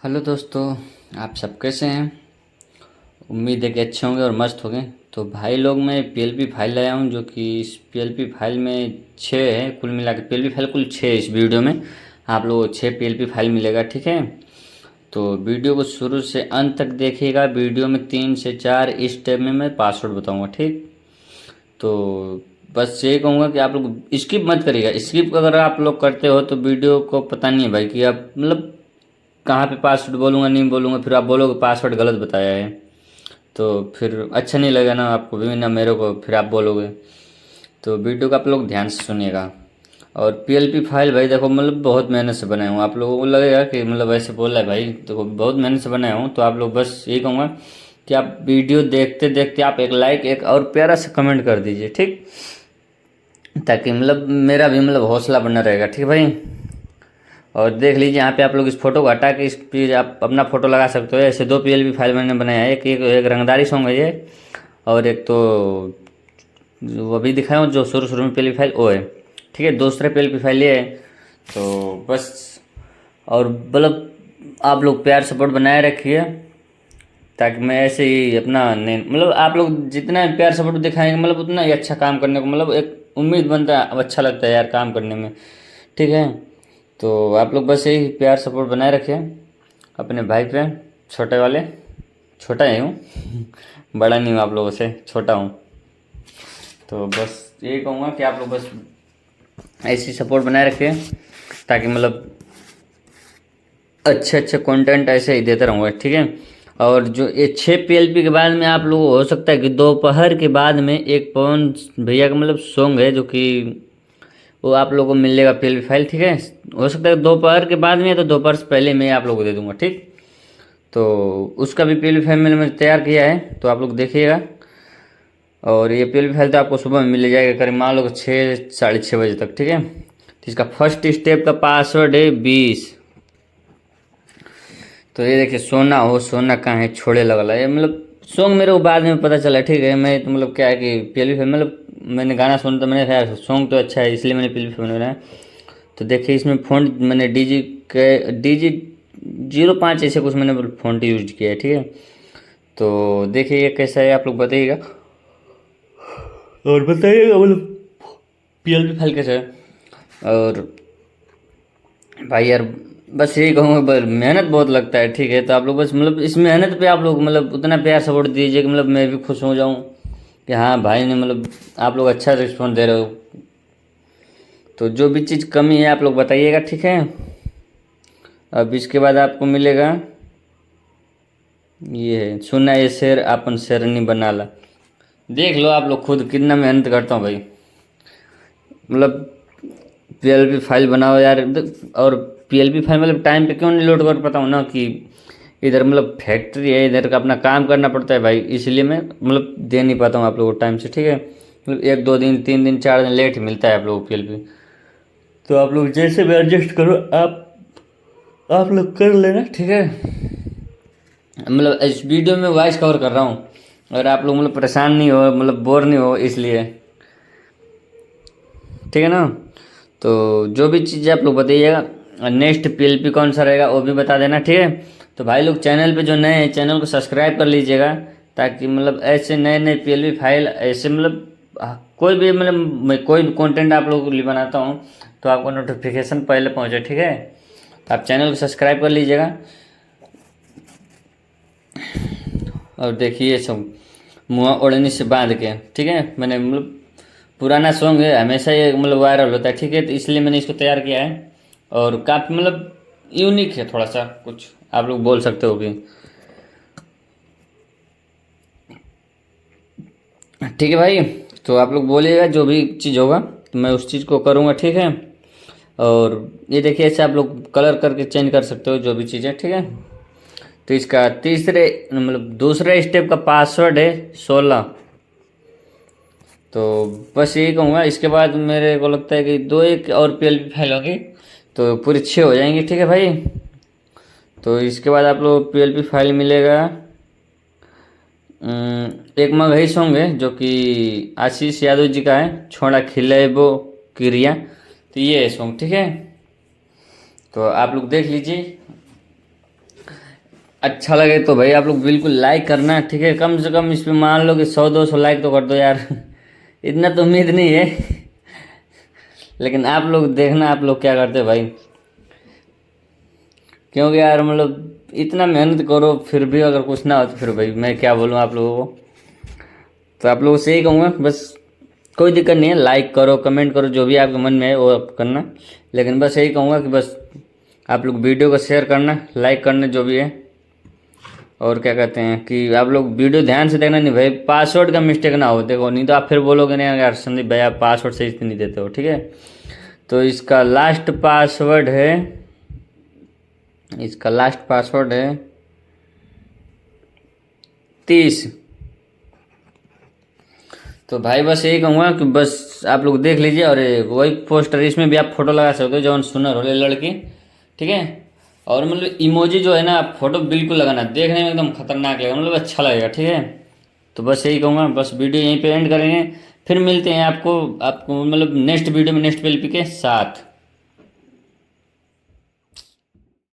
Hello दोस्तों, आप सब कैसे हैं। उम्मीद है कि अच्छे होंगे और मस्त होंगे। तो भाई लोग, मैं पीएलपी फाइल लाया हूं, जो कि इस पीएलपी फाइल में 6 है। कुल मिला के पीएलपी फाइल कुल 6 है। इस वीडियो में आप लोगों को 6 पीएलपी फाइल मिलेगा, ठीक है। तो वीडियो को शुरू से अंत तक देखिएगा। वीडियो में 3 से 4 स्टेप में मैं पासवर्ड बताऊँगा, ठीक। तो बस यही कहूँगा कि आप लोग स्किप मत करिएगा। स्किप अगर आप लोग करते हो तो वीडियो को पता नहीं है भाई कि आप मतलब कहाँ पे पासवर्ड बोलूँगा नहीं बोलूँगा, फिर आप बोलोगे पासवर्ड गलत बताया है, तो फिर अच्छा नहीं लगेगा ना आपको भी ना मेरे को, फिर आप बोलोगे। तो वीडियो को आप लोग ध्यान से सुनिएगा। और पीएलपी फाइल भाई देखो, मतलब बहुत मेहनत से बनाया हूँ। आप लोगों को लगेगा कि मतलब ऐसे बोल रहा है भाई, देखो बहुत मेहनत से बनाया हूँ। तो आप लोग बस यही कहूँगा कि आप वीडियो देखते देखते आप एक लाइक एक और प्यारा सा कमेंट कर दीजिए, ठीक। ताकि मतलब मेरा भी मतलब हौसला बना रहेगा, ठीक है भाई। और देख लीजिए यहाँ पे आप लोग इस फोटो को हटा के इस पे आप अपना फोटो लगा सकते हो। ऐसे 2 पीएलपी फाइल मैंने बनाया है। एक रंगदारी सॉन्ग है ये, और एक तो जो अभी दिखाया हूँ जो शुरू शुरू में पीएलपी फाइल वो है, ठीक है। दूसरा पीएलपी फाइल ये है। तो बस, और मतलब आप लोग प्यार सपोर्ट बनाए रखिए, ताकि मैं ऐसे ही अपना मतलब आप लोग जितना प्यार सपोर्ट दिखाएंगे मतलब उतना ही अच्छा काम करने को मतलब एक उम्मीद बनता है, अच्छा लगता है यार काम करने में, ठीक है। तो आप लोग बस यही प्यार सपोर्ट बनाए रखें अपने भाई पे। छोटे वाले, छोटा ही हूँ बड़ा नहीं हूँ आप लोगों से, छोटा हूँ। तो बस यही कहूँगा कि आप लोग बस ऐसी सपोर्ट बनाए रखें, ताकि मतलब अच्छे अच्छे कंटेंट ऐसे ही देता रहूँगा, ठीक है। और जो ये 6 पीएलपी के बाद में आप लोगों को हो सकता है कि दोपहर के बाद में एक पवन भैया का मतलब सॉन्ग है, जो कि वो आप लोगों को मिलेगा पीएलपी फाइल, ठीक है। हो सकता है दोपहर के बाद में या तो दोपहर से पहले मैं आप लोगों को दे दूंगा, ठीक। तो उसका भी पीएलपी फाइल मैंने तैयार किया है, तो आप लोग देखिएगा। और ये पीएलपी फाइल तो आपको सुबह में मिल जाएगा करीब मान लो 6 साढ़े 6 बजे तक, ठीक है। तो इसका फर्स्ट स्टेप का पासवर्ड है 20। तो ये देखिए, सोना हो सोना कहाँ है छोड़े लगला, ये मतलब सॉन्ग मेरे को बाद में पता चला, ठीक है। मैं तो मतलब क्या है कि पीएलपी फाइल मतलब मैंने गाना सुना तो मैंने यार सॉन्ग तो अच्छा है, इसलिए मैंने पीएलपी फाइल बनाया। तो देखिए इसमें फ़ॉन्ट मैंने DG05 ऐसे कुछ मैंने फ़ॉन्ट यूज किया है, ठीक है। तो देखिए ये कैसा है आप लोग बताइएगा, और बताइएगा मतलब पीएलपी फाइल कैसा है। और भाई यार बस यही कहूँगा, मेहनत बहुत लगता है, ठीक है। तो आप लोग बस मतलब इस मेहनत पे आप लोग मतलब उतना प्यार सपोर्ट दीजिए कि मतलब मैं भी खुश हो जाऊँ कि हाँ भाई ने मतलब आप लोग अच्छा रिस्पॉन्स दे रहे हो। तो जो भी चीज़ कमी है आप लोग बताइएगा, ठीक है। अब इसके बाद आपको मिलेगा ये है, सुना ये शेर अपन शेरनी बना ला। देख लो आप लोग खुद कितना मेहनत करता हूँ भाई, मतलब पीएलपी फाइल बनाओ यार। और पीएलपी फाइल मतलब टाइम पे क्यों नहीं लोड कर पाता हूँ ना, कि इधर मतलब फैक्ट्री है, इधर का अपना काम करना पड़ता है भाई, इसलिए मैं मतलब दे नहीं पाता हूँ आप लोगों को टाइम से, ठीक है। मतलब 1 2 दिन 3 दिन 4 दिन लेट मिलता है आप लोगों को पीएलपी। तो आप लोग जैसे भी एडजस्ट करो, आप लोग कर लेना, ठीक है। मतलब इस वीडियो में वॉइस कवर कर रहा हूँ, और आप लोग मतलब परेशान नहीं हो, मतलब बोर नहीं हो, इसलिए, ठीक है ना। तो जो भी चीज़ें आप लोग बताइएगा, नेक्स्ट पीएलपी कौन सा रहेगा वो भी बता देना, ठीक है। तो भाई लोग चैनल पे जो नए हैं चैनल को सब्सक्राइब कर लीजिएगा, ताकि मतलब ऐसे नए नए पीएलपी फाइल ऐसे मतलब कोई भी मतलब मैं कोई भी कंटेंट आप लोगों के लिए बनाता हूँ तो आपको नोटिफिकेशन पहले पहुँचे, ठीक है। तो आप चैनल को सब्सक्राइब कर लीजिएगा। और देखिए सब मुँह ओढ़नी से बांध के, ठीक है। मैंने मतलब पुराना सॉन्ग है, हमेशा ये मतलब वायरल होता है, ठीक है। तो इसलिए मैंने इसको तैयार किया है। और काफ़ी मतलब यूनिक है, थोड़ा सा कुछ आप लोग बोल सकते हो भी, ठीक है भाई। तो आप लोग बोलिएगा जो भी चीज़ होगा तो मैं उस चीज़ को करूँगा, ठीक है। और ये देखिए ऐसे आप लोग कलर करके चेंज कर सकते हो जो भी चीज़ें, ठीक है। तो इसका तीसरे मतलब दूसरे स्टेप का पासवर्ड है 16। तो बस यही कहूँगा, इसके बाद मेरे को लगता है कि 2 1 और पीएलपी फाइल होगी तो पूरी 6 हो जाएंगी, ठीक है भाई। तो इसके बाद आप लोग पीएलपी फाइल मिलेगा। एक मगही सॉन्ग है जो कि आशीष यादव जी का है, छोड़ा खिले वो क्रिया। तो ये है सॉन्ग, ठीक है। तो आप लोग देख लीजिए। अच्छा लगे तो भाई आप लोग बिल्कुल लाइक करना, ठीक है। कम से कम इस पे मान लो कि 100-200 लाइक तो कर दो यार। इतना तो उम्मीद नहीं है, लेकिन आप लोग देखना आप लोग क्या करते हो भाई। क्योंकि यार मतलब इतना मेहनत करो फिर भी अगर कुछ ना हो तो फिर भाई मैं क्या बोलूँ आप लोगों को। तो आप लोगों से यही कहूँगा बस, कोई दिक्कत नहीं है, लाइक करो कमेंट करो जो भी आपके मन में है वो आप करना। लेकिन बस यही कहूँगा कि बस आप लोग वीडियो को शेयर करना, लाइक करना जो भी है। और क्या कहते हैं कि आप लोग वीडियो ध्यान से देखना, नहीं भाई पासवर्ड का मिस्टेक ना हो, देखो नहीं तो आप फिर बोलोगे नहीं यार संदीप भाई आप पासवर्ड सही से नहीं देते हो, ठीक है। तो इसका लास्ट पासवर्ड है, इसका लास्ट पासवर्ड है 30। तो भाई बस यही कहूँगा कि बस आप लोग देख लीजिए। और वही पोस्टर, इसमें भी आप फोटो लगा सकते हो जौन सुनर हो लड़की, ठीक है। और मतलब इमोजी जो है ना आप फोटो बिल्कुल लगाना, देखने में एकदम खतरनाक लगेगा, मतलब अच्छा लगेगा, ठीक है। तो बस यही कहूँगा, बस वीडियो यहीं पे एंड करेंगे। फिर मिलते हैं आपको आपको मतलब नेक्स्ट वीडियो में नेक्स्ट पीएलपी के साथ।